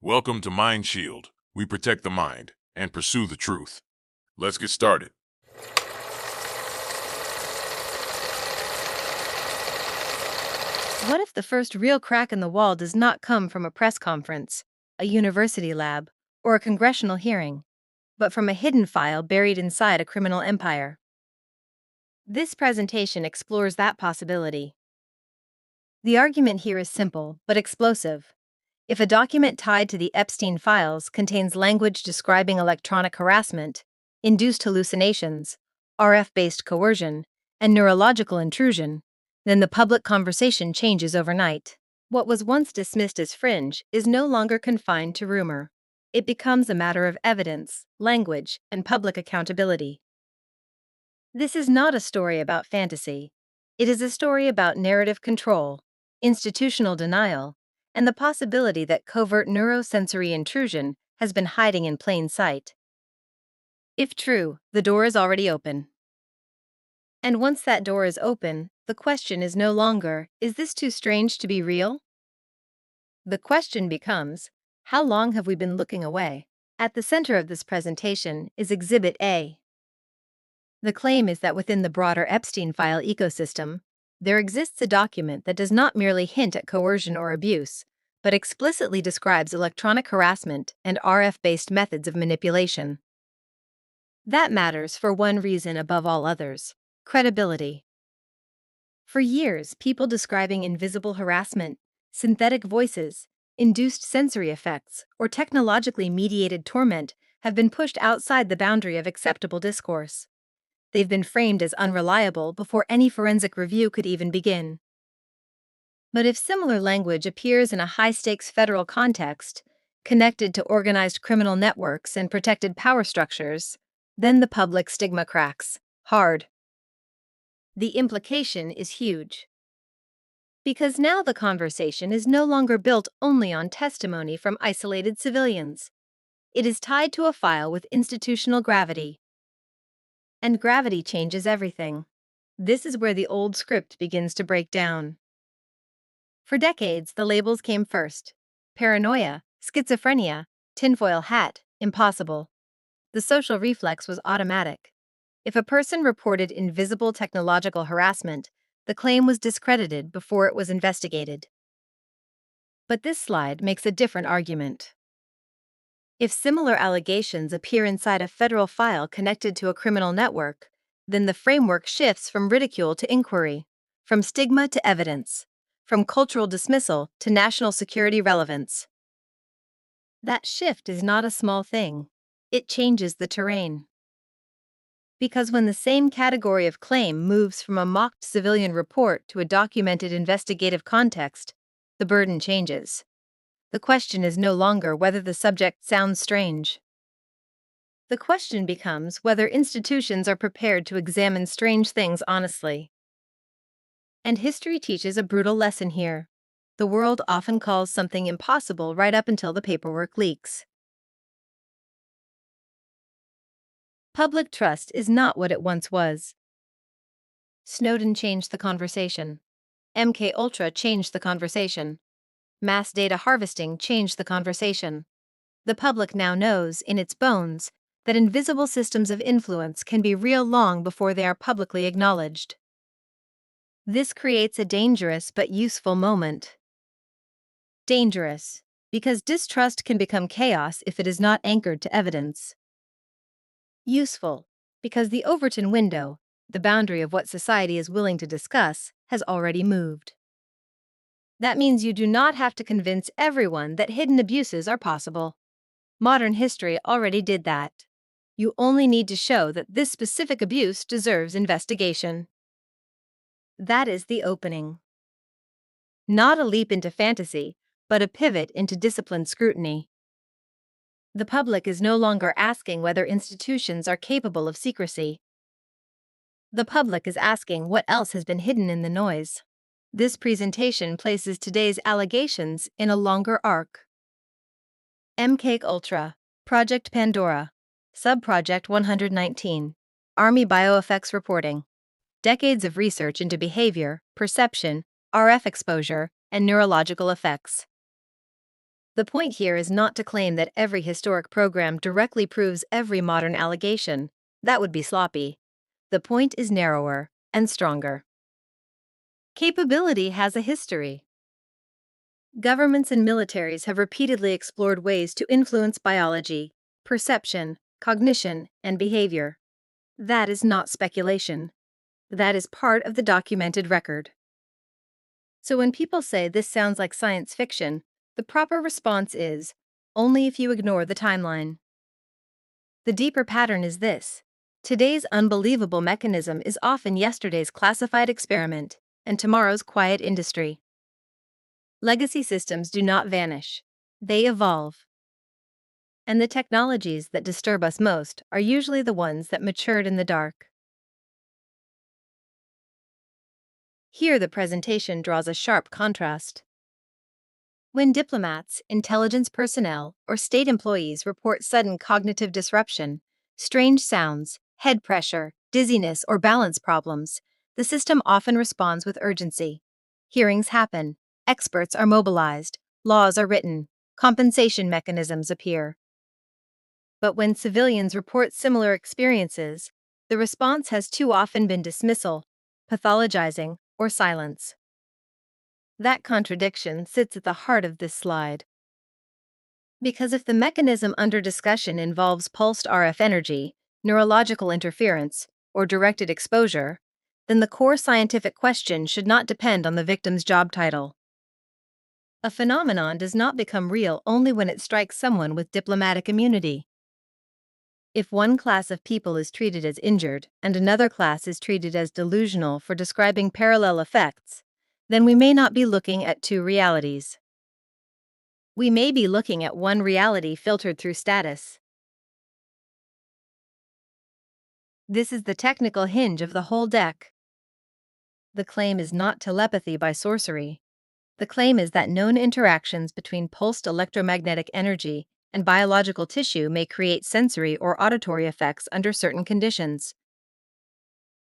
Welcome to Mind Shield. We protect the mind and pursue the truth. Let's get started. What if the first real crack in the wall does not come from a press conference, a university lab, or a congressional hearing, but from a hidden file buried inside a criminal empire? This presentation explores that possibility. The argument here is simple but explosive. If a document tied to the Epstein files contains language describing electronic harassment, induced hallucinations, RF-based coercion, and neurological intrusion, then the public conversation changes overnight. What was once dismissed as fringe is no longer confined to rumor. It becomes a matter of evidence, language, and public accountability. This is not a story about fantasy. It is a story about narrative control, institutional denial, and the possibility that covert neuro-sensory intrusion has been hiding in plain sight. If true, the door is already open. And once that door is open, the question is no longer, is this too strange to be real? The question becomes, how long have we been looking away? At the center of this presentation is Exhibit A. The claim is that within the broader Epstein file ecosystem, there exists a document that does not merely hint at coercion or abuse, but explicitly describes electronic harassment and RF-based methods of manipulation. That matters for one reason above all others: credibility. For years, people describing invisible harassment, synthetic voices, induced sensory effects, or technologically mediated torment have been pushed outside the boundary of acceptable discourse. They've been framed as unreliable before any forensic review could even begin. But if similar language appears in a high-stakes federal context, connected to organized criminal networks and protected power structures, then the public stigma cracks hard. The implication is huge. Because now the conversation is no longer built only on testimony from isolated civilians. It is tied to a file with institutional gravity. And gravity changes everything. This is where the old script begins to break down. For decades, the labels came first: paranoia, schizophrenia, tinfoil hat, impossible. The social reflex was automatic. If a person reported invisible technological harassment, the claim was discredited before it was investigated. But this slide makes a different argument. If similar allegations appear inside a federal file connected to a criminal network, then the framework shifts from ridicule to inquiry, from stigma to evidence, from cultural dismissal to national security relevance. That shift is not a small thing. It changes the terrain. Because when the same category of claim moves from a mocked civilian report to a documented investigative context, the burden changes. The question is no longer whether the subject sounds strange. The question becomes whether institutions are prepared to examine strange things honestly. And history teaches a brutal lesson here. The world often calls something impossible right up until the paperwork leaks. Public trust is not what it once was. Snowden changed the conversation. MKUltra changed the conversation. Mass data harvesting changed the conversation. The public now knows, in its bones, that invisible systems of influence can be real long before they are publicly acknowledged. This creates a dangerous but useful moment. Dangerous, because distrust can become chaos if it is not anchored to evidence. Useful, because the Overton window, the boundary of what society is willing to discuss, has already moved. That means you do not have to convince everyone that hidden abuses are possible. Modern history already did that. You only need to show that this specific abuse deserves investigation. That is the opening. Not a leap into fantasy, but a pivot into disciplined scrutiny. The public is no longer asking whether institutions are capable of secrecy. The public is asking what else has been hidden in the noise. This presentation places today's allegations in a longer arc. MKUltra, Project Pandora, Subproject 119, Army Bioeffects Reporting. Decades of research into behavior, perception, RF exposure, and neurological effects. The point here is not to claim that every historic program directly proves every modern allegation. That would be sloppy. The point is narrower and stronger. Capability has a history. Governments and militaries have repeatedly explored ways to influence biology, perception, cognition, and behavior. That is not speculation. That is part of the documented record. So when people say this sounds like science fiction, the proper response is, only if you ignore the timeline. The deeper pattern is this: today's unbelievable mechanism is often yesterday's classified experiment and tomorrow's quiet industry. Legacy systems do not vanish, they evolve. And the technologies that disturb us most are usually the ones that matured in the dark. Here the presentation draws a sharp contrast. When diplomats, intelligence personnel, or state employees report sudden cognitive disruption, strange sounds, head pressure, dizziness, or balance problems, the system often responds with urgency. Hearings happen, experts are mobilized, laws are written, compensation mechanisms appear. But when civilians report similar experiences, the response has too often been dismissal, pathologizing, or silence. That contradiction sits at the heart of this slide. Because if the mechanism under discussion involves pulsed RF energy, neurological interference, or directed exposure, then the core scientific question should not depend on the victim's job title. A phenomenon does not become real only when it strikes someone with diplomatic immunity. If one class of people is treated as injured and another class is treated as delusional for describing parallel effects, then we may not be looking at two realities. We may be looking at one reality filtered through status. This is the technical hinge of the whole deck. The claim is not telepathy by sorcery. The claim is that known interactions between pulsed electromagnetic energy and biological tissue may create sensory or auditory effects under certain conditions.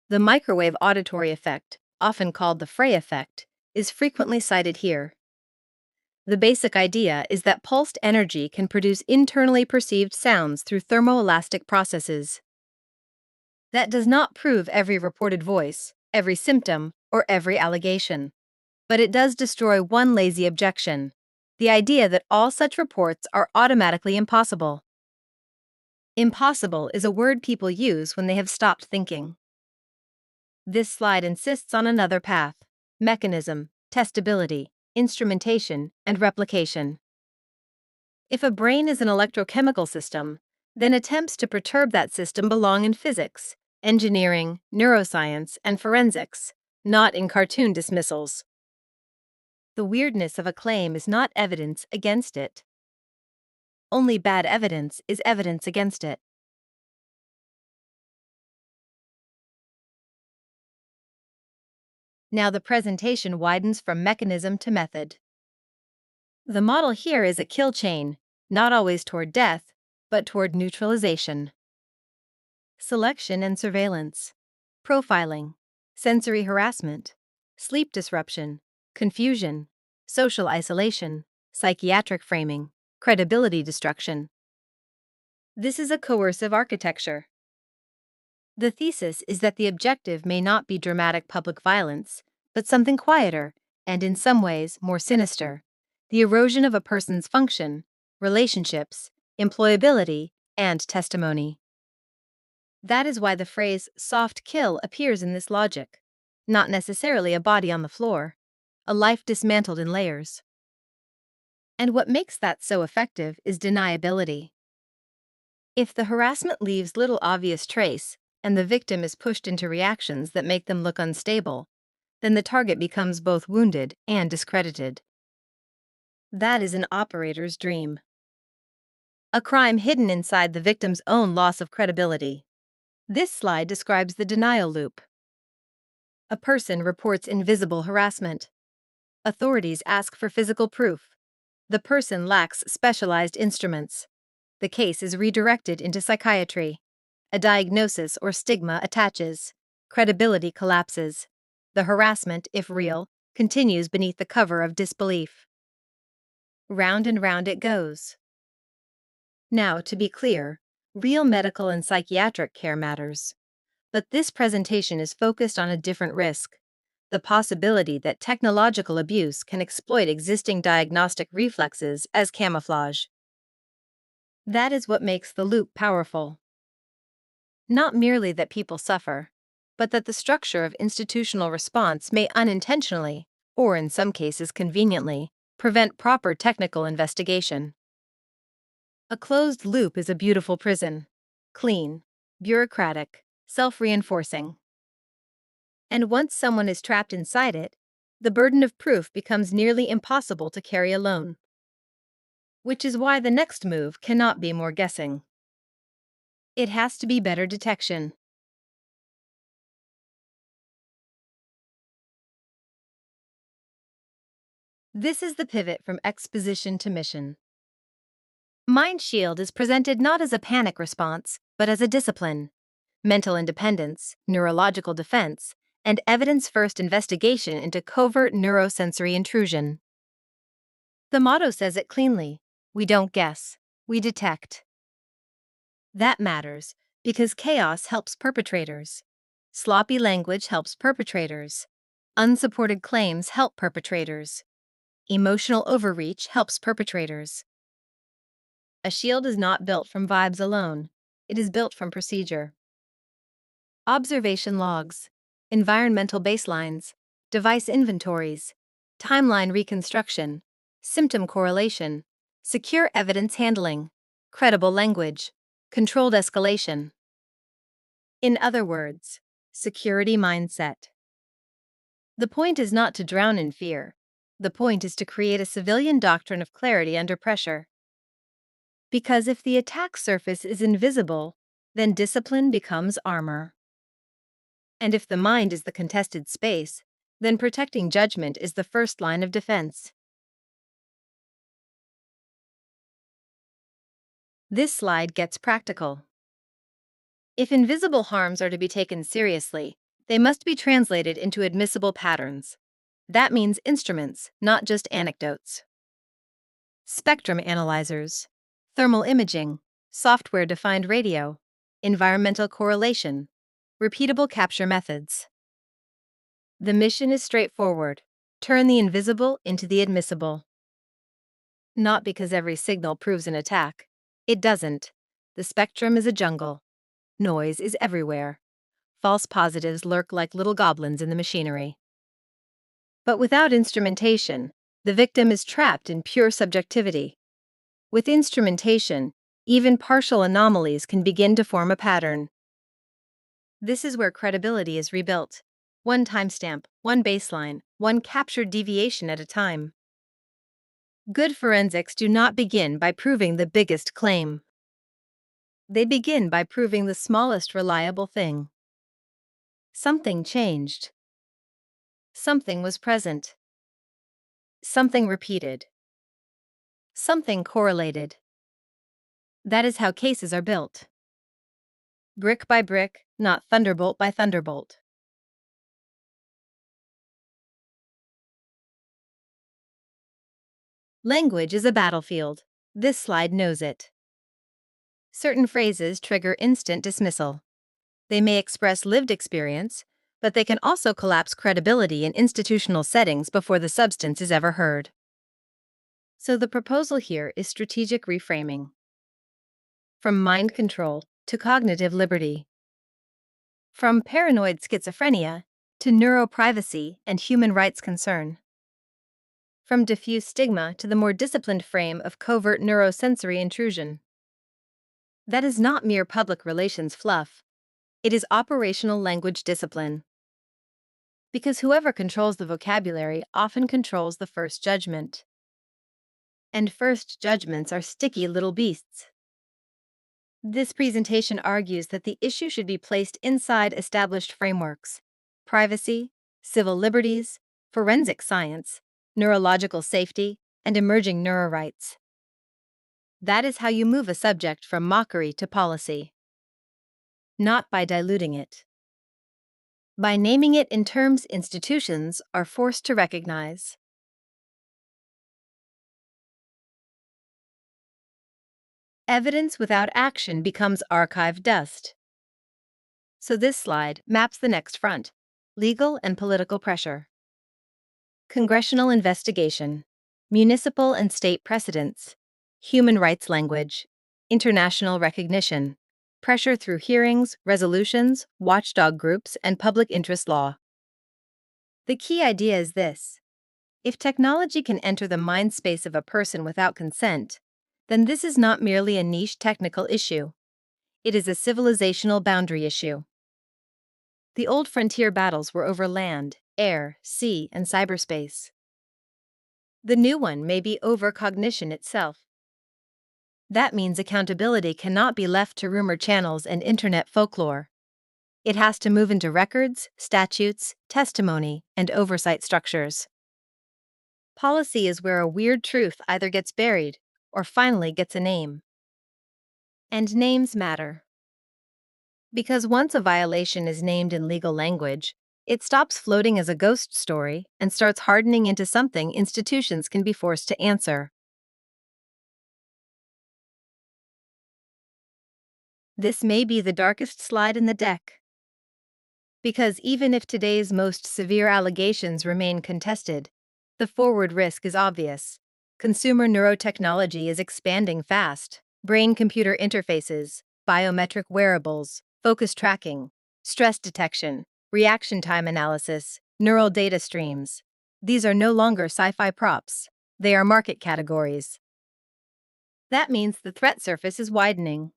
The microwave auditory effect, often called the Frey effect, is frequently cited here. The basic idea is that pulsed energy can produce internally perceived sounds through thermoelastic processes. That does not prove every reported voice, every symptom, or every allegation. But it does destroy one lazy objection: the idea that all such reports are automatically impossible. Impossible is a word people use when they have stopped thinking. This slide insists on another path: mechanism, testability, instrumentation, and replication. If a brain is an electrochemical system, then attempts to perturb that system belong in physics, engineering, neuroscience, and forensics, not in cartoon dismissals. The weirdness of a claim is not evidence against it. Only bad evidence is evidence against it. Now the presentation widens from mechanism to method. The model here is a kill chain, not always toward death, but toward neutralization. Selection and surveillance, profiling, sensory harassment, sleep disruption, confusion, social isolation, psychiatric framing, credibility destruction. This is a coercive architecture. The thesis is that the objective may not be dramatic public violence, but something quieter, and in some ways more sinister: the erosion of a person's function, relationships, employability, and testimony. That is why the phrase soft kill appears in this logic. Not necessarily a body on the floor, a life dismantled in layers. And what makes that so effective is deniability. If the harassment leaves little obvious trace, and the victim is pushed into reactions that make them look unstable, then the target becomes both wounded and discredited. That is an operator's dream. A crime hidden inside the victim's own loss of credibility. This slide describes the denial loop. A person reports invisible harassment. Authorities ask for physical proof. The person lacks specialized instruments. The case is redirected into psychiatry. A diagnosis or stigma attaches. Credibility collapses. The harassment, if real, continues beneath the cover of disbelief. Round and round it goes. Now, to be clear, real medical and psychiatric care matters. But this presentation is focused on a different risk: the possibility that technological abuse can exploit existing diagnostic reflexes as camouflage. That is what makes the loop powerful. Not merely that people suffer, but that the structure of institutional response may unintentionally, or in some cases conveniently, prevent proper technical investigation. A closed loop is a beautiful prison: clean, bureaucratic, self-reinforcing. And once someone is trapped inside it, the burden of proof becomes nearly impossible to carry alone. Which is why the next move cannot be more guessing. It has to be better detection. This is the pivot from exposition to mission. Mind Shield is presented not as a panic response, but as a discipline: mental independence, neurological defense, and evidence-first investigation into covert neurosensory intrusion. The motto says it cleanly: we don't guess, we detect. That matters, because chaos helps perpetrators. Sloppy language helps perpetrators. Unsupported claims help perpetrators. Emotional overreach helps perpetrators. A shield is not built from vibes alone, it is built from procedure. Observation logs, environmental baselines, device inventories, timeline reconstruction, symptom correlation, secure evidence handling, credible language, controlled escalation. In other words, security mindset. The point is not to drown in fear. The point is to create a civilian doctrine of clarity under pressure. Because if the attack surface is invisible, then discipline becomes armor. And if the mind is the contested space, then protecting judgment is the first line of defense. This slide gets practical. If invisible harms are to be taken seriously, they must be translated into admissible patterns. That means instruments, not just anecdotes. Spectrum analyzers, thermal imaging, software-defined radio, environmental correlation, repeatable capture methods. The mission is straightforward: turn the invisible into the admissible. Not because every signal proves an attack. It doesn't. The spectrum is a jungle. Noise is everywhere. False positives lurk like little goblins in the machinery. But without instrumentation, the victim is trapped in pure subjectivity. With instrumentation, even partial anomalies can begin to form a pattern. This is where credibility is rebuilt: one timestamp, one baseline, one captured deviation at a time. Good forensics do not begin by proving the biggest claim. They begin by proving the smallest reliable thing. Something changed. Something was present. Something repeated. Something correlated. That is how cases are built. Brick by brick, not thunderbolt by thunderbolt. Language is a battlefield. This slide knows it. Certain phrases trigger instant dismissal. They may express lived experience, but they can also collapse credibility in institutional settings before the substance is ever heard. So the proposal here is strategic reframing. From mind control to cognitive liberty. From paranoid schizophrenia to neuro-privacy and human rights concern. From diffuse stigma to the more disciplined frame of covert neurosensory intrusion. That is not mere public relations fluff. It is operational language discipline. Because whoever controls the vocabulary often controls the first judgment. And first judgments are sticky little beasts. This presentation argues that the issue should be placed inside established frameworks: privacy, civil liberties, forensic science, neurological safety, and emerging neurorights. That is how you move a subject from mockery to policy. Not by diluting it. By naming it in terms institutions are forced to recognize. Evidence without action becomes archive dust. So this slide maps the next front: legal and political pressure, congressional investigation, municipal and state precedents, human rights language, international recognition, pressure through hearings, resolutions, watchdog groups, and public interest law. The key idea is this: if technology can enter the mind space of a person without consent, then this is not merely a niche technical issue. It is a civilizational boundary issue. The old frontier battles were over land, air, sea, and cyberspace. The new one may be over cognition itself. That means accountability cannot be left to rumor channels and internet folklore. It has to move into records, statutes, testimony, and oversight structures. Policy is where a weird truth either gets buried or finally gets a name. And names matter. Because once a violation is named in legal language, it stops floating as a ghost story and starts hardening into something institutions can be forced to answer. This may be the darkest slide in the deck. Because even if today's most severe allegations remain contested, the forward risk is obvious. Consumer neurotechnology is expanding fast. Brain-computer interfaces, biometric wearables, focus tracking, stress detection, reaction time analysis, neural data streams. These are no longer sci-fi props. They are market categories. That means the threat surface is widening.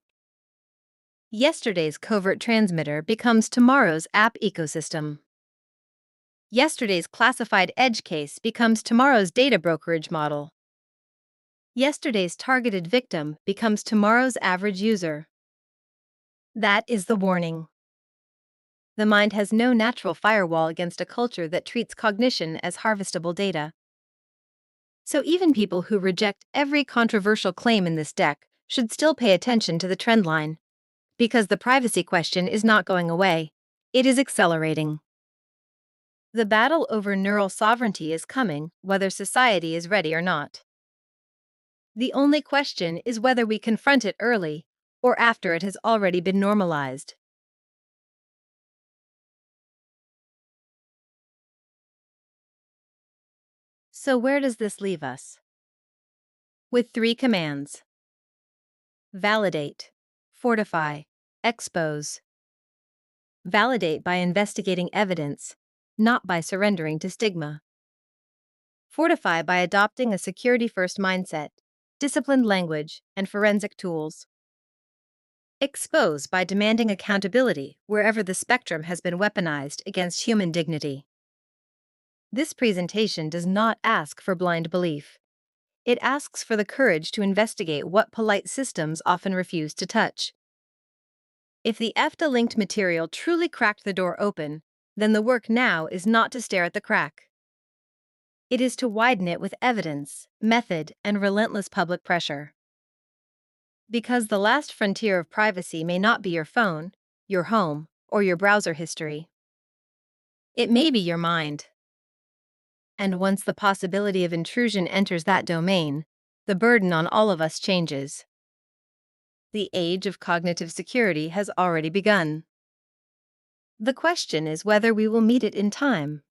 Yesterday's covert transmitter becomes tomorrow's app ecosystem. Yesterday's classified edge case becomes tomorrow's data brokerage model. Yesterday's targeted victim becomes tomorrow's average user. That is the warning. The mind has no natural firewall against a culture that treats cognition as harvestable data. So even people who reject every controversial claim in this deck should still pay attention to the trend line. Because the privacy question is not going away, it is accelerating. The battle over neural sovereignty is coming, whether society is ready or not. The only question is whether we confront it early or after it has already been normalized. So where does this leave us? With 3 commands: validate, fortify, expose. Validate by investigating evidence, not by surrendering to stigma. Fortify by adopting a security-first mindset, disciplined language, and forensic tools. Expose by demanding accountability wherever the spectrum has been weaponized against human dignity. This presentation does not ask for blind belief. It asks for the courage to investigate what polite systems often refuse to touch. If the EFTA-linked material truly cracked the door open, then the work now is not to stare at the crack. It is to widen it with evidence, method, and relentless public pressure. Because the last frontier of privacy may not be your phone, your home, or your browser history. It may be your mind. And once the possibility of intrusion enters that domain, the burden on all of us changes. The age of cognitive security has already begun. The question is whether we will meet it in time.